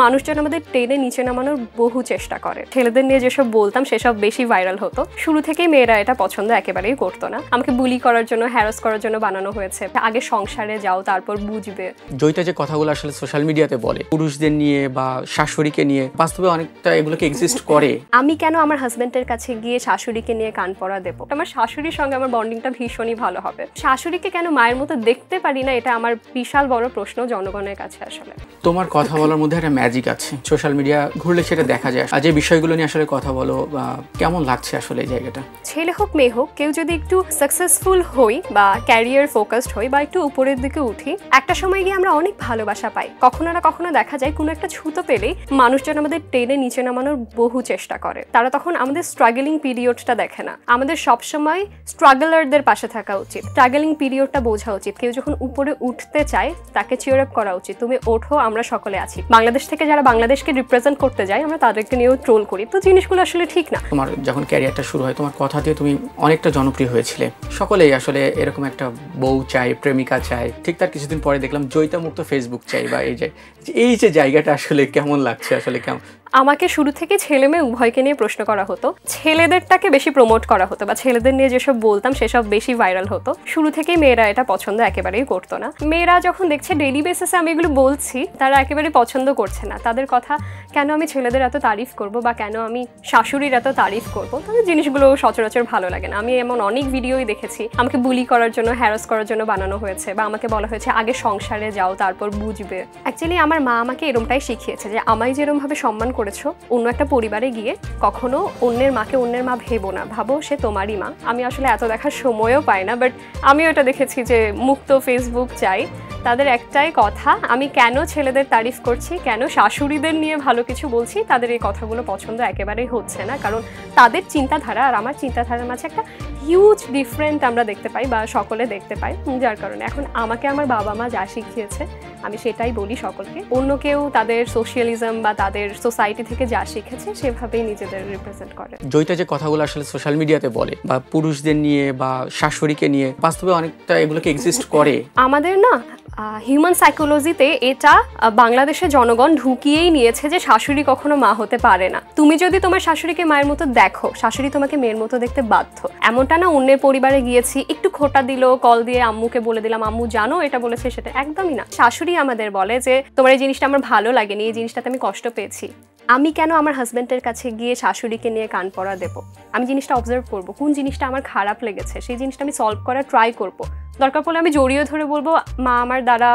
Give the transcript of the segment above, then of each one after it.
মানুষজন আমাদের টেনে নিচে নামানোর বহু চেষ্টা করে। ছেলেদের নিয়ে যেসব বলতাম সেসব বেশি ভাইরাল হতো। শুরু থেকেই মেয়েরা এটা পছন্দ একেবারেই করতো না। আমাকে বুলি করার জন্য, হ্যারাস করার জন্য বানানো হয়েছে। আগে সংসারে যাও, তারপর বুঝবে। জয়িতা যে কথাগুলো আসলে সোশ্যাল মিডিয়াতে বলে পুরুষদের নিয়ে বা শাশুড়িকে নিয়ে, বাস্তবে অনেকটা এগুলোকে এক্সিস্ট করে। আমি কেন আমার হাজবেন্ডের কাছে গিয়ে শাশুড়িকে নিয়ে কান পড়া দেবো? আমার শাশুড়ির সঙ্গে আমার বন্ডিংটা ভীষণই ভালো হবে। শাশুড়িকে কেন মায়ের মতো দেখতে পারি না, এটা আমার বিশাল বড় প্রশ্ন জনগণের কাছে। আসলে তোমার কথা বলার মধ্যে একটা ম্যাজিক আছে, সোশ্যাল মিডিয়া ঘুরলে সেটা দেখা যায়। আর যে বিষয়গুলো নিয়ে আসলে কথা বলো, কেমন লাগছে আসলে এই জায়গাটা? ছেলে হোক মেয়ে হোক, কেউ যদি একটু সাকসেসফুল হই বা ক্যারিয়ার ফোকাসড হই বা একটু উপরের দিকে উঠি, একটা সময় গিয়ে আমরা অনেক ভালোবাসা পাই। কখনো না কখনো দেখা যায় কোনো একটা ছুতো পেলেই মানুষজন আমাদের টেনে নিচে নামানোর বহু চেষ্টা করে। তারা তখন আমাদের স্ট্রাগলিং পিরিয়ডটা দেখে না। আমাদের সবসময় স্ট্রাগলারদের পাশে থাকা উচিত, স্ট্রাগলিং পিরিয়ডটা বোঝা উচিত। কেউ যখন উপরে উঠতে চায় তাকে চিয়ার আপ করা উচিত, তুমি ওঠো, আমরা সকলে আছি। বাংলাদেশ থেকে যারা বাংলাদেশকে রিপ্রেজেন্ট করতে যায়, আমরা তাদেরকে নিয়েও ট্রোল করি, তো জিনিসগুলো আসলে ঠিক না। তোমার যখন ক্যারিয়ারটা শুরু হয়, তোমার কথা দিয়ে তুমি অনেকটা জনপ্রিয় হয়েছিলে। সকলেই আসলে এরকম একটা বউ চাই, প্রেমিকা চাই। ঠিক তার কিছুদিন পরে দেখলাম জয়িতা মুক্ত ফেসবুক চাই, বা এই যে জায়গাটা আসলে কেমন লাগছে? আসলে কেমন? আমাকে শুরু থেকে ছেলে মেয়ে উভয়কে নিয়ে প্রশ্ন করা হতো। ছেলেদেরটাকে বেশি প্রমোট করা হতো, বা ছেলেদের নিয়ে যেসব বলতাম সেসব বেশি ভাইরাল হতো। শুরু থেকেই মেয়েরা এটা পছন্দ একেবারেই করতো না। মেয়েরা যখন দেখছে ডেইলি বেসিসে আমি এগুলো বলছি, তারা একেবারেই পছন্দ করছে না। তাদের কথা কেন আমি ছেলেদের এত তারিফ করব, বা কেন আমি শাশুড়ির এত তারিফ করব, তাদের জিনিসগুলো সচরাচর ভালো লাগে না। আমি এমন অনেক ভিডিওই দেখেছি আমাকে বুলি করার জন্য, হ্যারাস করার জন্য বানানো হয়েছে, বা আমাকে বলা হয়েছে আগে সংসারে যাও, তারপর বুঝবে। অ্যাকচুয়ালি আমার মা আমাকে এরমটাই শিখিয়েছে যে আমায় যেরমভাবে সম্মান করেছো, অন্য একটা পরিবারে গিয়ে কখনো অন্যের মাকে অন্যের মা ভেবো না, ভাবো সে তোমারই মা। আমি আসলে এত দেখার সময়ও পাই না, বাট আমিও এটা দেখেছি যে মুক্ত ফেসবুক চাই, তাদের একটাই কথা, আমি কেন ছেলেদের তারিফ করছি, কেন শাশুড়িদের নিয়ে ভালো কিছু বলছি, তাদের এই কথাগুলো পছন্দ একেবারেই হচ্ছে না। কারণ তাদের চিন্তাধারা আর আমার চিন্তাধারার মাঝে একটা হিউজ ডিফারেন্ট আমরা দেখতে পাই, বা সকলে দেখতে পাই। যার কারণে এখন আমাকে আমার বাবা মা যা শিখিয়েছে আমি সেটাই বলি সকলকে। অন্য কেউ তাদের সোশ্যালিজম বা তাদের সোসাইটি থেকে যা শিখেছে সেভাবেই নিজেদের রিপ্রেজেন্ট করে। জয়িতা যে কথাগুলো আসলে সোশ্যাল মিডিয়াতে বলে বা পুরুষদের নিয়ে বা শাশুড়িকে নিয়ে, বাস্তবে অনেকটা এগুলোকে এক্সিস্ট করে। আমাদের না হিউম্যান সাইকোলজিতে এটা বাংলাদেশের জনগণ ঢুকিয়েই নিয়েছে যে শাশুড়ি কখনো মা হতে পারে না। তুমি যদি তোমার শাশুড়িকে মায়ের মতো দেখো, শাশুড়ি তোমাকে মেয়ের মতো দেখতে বাধ্য। এমনটা না অন্যের পরিবারে গিয়েছি, একটু খোটা দিল, কল দিয়ে আম্মুকে বলে দিলাম আম্মু জানো এটা বলেছে সেটা, একদমই না। শাশুড়ি আমাদের বলে যে তোমার এই জিনিসটা আমার ভালো লাগেনি, এই জিনিসটাতে আমি কষ্ট পেয়েছি। আমি কেন আমার হাজবেন্ডের কাছে গিয়ে শাশুড়িকে নিয়ে কান পড়া দেবো? আমি জিনিসটা অবজার্ভ করবো, কোন জিনিসটা আমার খারাপ লেগেছে, সেই জিনিসটা আমি সলভ করার ট্রাই করবো। দরকার পড়লে আমি জড়িয়ে ধরে বলবো মা আমার দ্বারা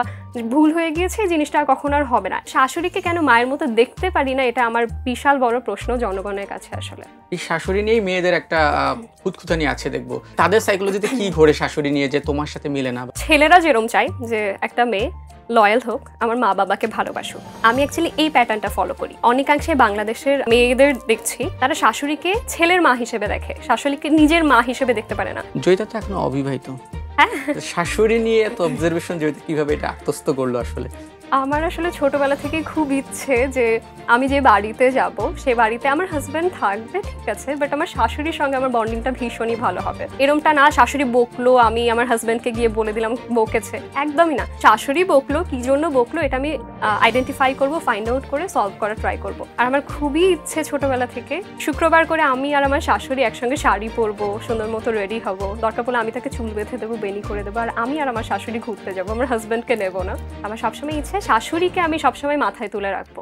ভুল হয়ে গিয়েছে, এই জিনিসটা কখনো আর হবে না। শাশুড়িকে কেন মায়ের মতো দেখতে পারি না, এটা আমার বিশাল বড় প্রশ্ন জনগণের কাছে। আসলে এই শাশুড়ি নিয়েই মেয়েদের একটা খুঁতখুঁতানি আছে, দেখবো তাদের সাইকোলজিতে কি ঘোরে শাশুড়ি নিয়ে যে তোমার সাথে মিলে না। ছেলেরা যেরকম চাই যে একটা মেয়ে লয়াল হোক, আমার মা বাবাকে ভালোবাসুক, আমি অ্যাকচুয়ালি এই প্যাটার্নটা ফলো করি। অনেকাংশে বাংলাদেশের মেয়েদের দেখছি তারা শাশুড়িকে ছেলের মা হিসেবে দেখে, শাশুড়িকে নিজের মা হিসেবে দেখতে পারে না। জয়িতা তো এখনো অবিবাহিত, শাশুড়ি নিয়ে এত অবজারভেশন জয়িতা কিভাবে এটা আত্মস্থ করলো? আসলে আমার আসলে ছোটবেলা থেকে খুব ইচ্ছে যে আমি যে বাড়িতে যাব সে বাড়িতে আমার হাজব্যান্ড থাকবে, ঠিক আছে, বাট আমার শাশুড়ির সঙ্গে আমার বন্ডিংটা ভীষণই ভালো হবে। এরমটা না শাশুড়ি বকলো আমি আমার হাজব্যান্ডকে গিয়ে বলে দিলাম বকেছে, একদমই না। শাশুড়ি বকলো, কি জন্য বকলো এটা আমি আইডেন্টিফাই করব, ফাইন্ড আউট করে সলভ করার ট্রাই করব। আর আমার খুবই ইচ্ছে ছোটবেলা থেকে শুক্রবার করে আমি আর আমার শাশুড়ি একসঙ্গে শাড়ি পরবো, সুন্দর মতো রেডি হব, দরকার পড়লে আমি তাকে চুল বেঁধে দেবো, বেনি করে দেবো, আর আমি আর আমার শাশুড়ি ঘুরতে যাবো, আমার হাজব্যান্ডকে নেবো না। আমার সবসময় ইচ্ছে শাশুড়িকে আমি সবসময় মাথায় তুলে রাখবো।